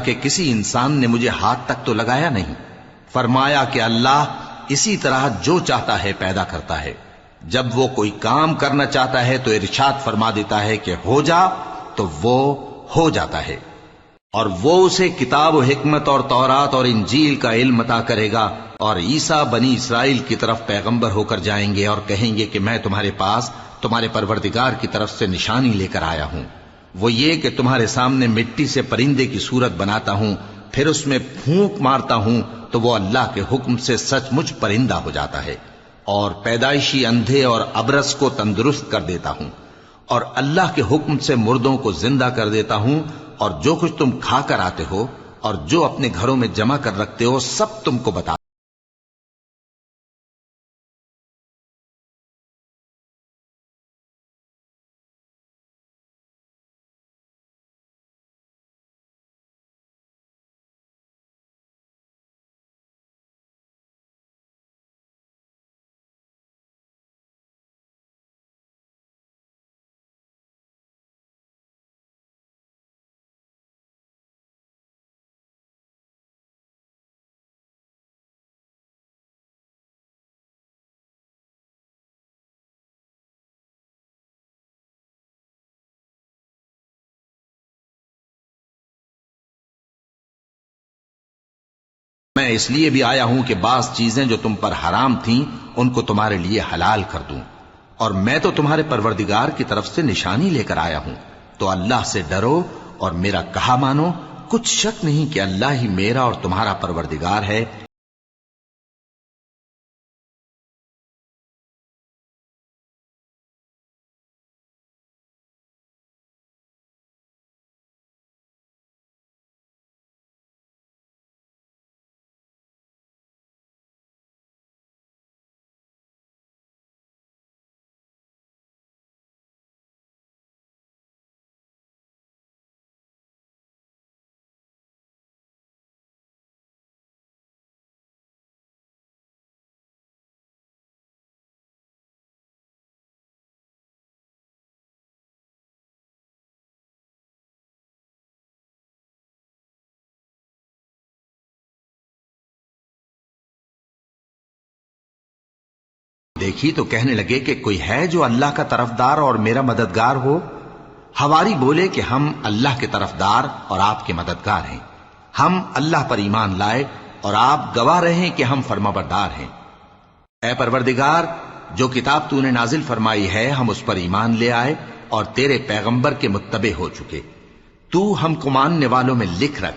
کہ کسی انسان نے مجھے ہاتھ تک تو لگایا نہیں۔ فرمایا کہ اللہ اسی طرح جو چاہتا ہے پیدا کرتا ہے، جب وہ کوئی کام کرنا چاہتا ہے تو ارشاد فرما دیتا ہے کہ ہو جا تو وہ ہو جاتا ہے، اور وہ اسے کتاب و حکمت اور تورات اور انجیل کا علم عطا کرے گا، اور عیسیٰ بنی اسرائیل کی طرف پیغمبر ہو کر جائیں گے اور کہیں گے کہ میں تمہارے پاس تمہارے پروردگار کی طرف سے نشانی لے کر آیا ہوں، وہ یہ کہ تمہارے سامنے مٹی سے پرندے کی صورت بناتا ہوں، پھر اس میں پھونک مارتا ہوں تو وہ اللہ کے حکم سے سچ مچ پرندہ ہو جاتا ہے، اور پیدائشی اندھے اور ابرص کو تندرست کر دیتا ہوں، اور اللہ کے حکم سے مردوں کو زندہ کر دیتا ہوں، اور جو کچھ تم کھا کر آتے ہو اور جو اپنے گھروں میں جمع کر رکھتے ہو سب تم کو بتا۔ میں اس لیے بھی آیا ہوں کہ بعض چیزیں جو تم پر حرام تھیں ان کو تمہارے لیے حلال کر دوں، اور میں تو تمہارے پروردگار کی طرف سے نشانی لے کر آیا ہوں، تو اللہ سے ڈرو اور میرا کہا مانو، کچھ شک نہیں کہ اللہ ہی میرا اور تمہارا پروردگار ہے۔ دیکھی تو کہنے لگے کہ کوئی ہے جو اللہ کا طرفدار اور میرا مددگار ہو؟ حواری بولے کہ ہم اللہ کے طرفدار اور آپ کے مددگار ہیں، ہم اللہ پر ایمان لائے اور آپ گواہ رہیں کہ ہم فرمانبردار ہیں۔ اے پروردگار، جو کتاب تو نے نازل فرمائی ہے ہم اس پر ایمان لے آئے اور تیرے پیغمبر کے متبع ہو چکے، تو ہم کو ماننے والوں میں لکھ رکھ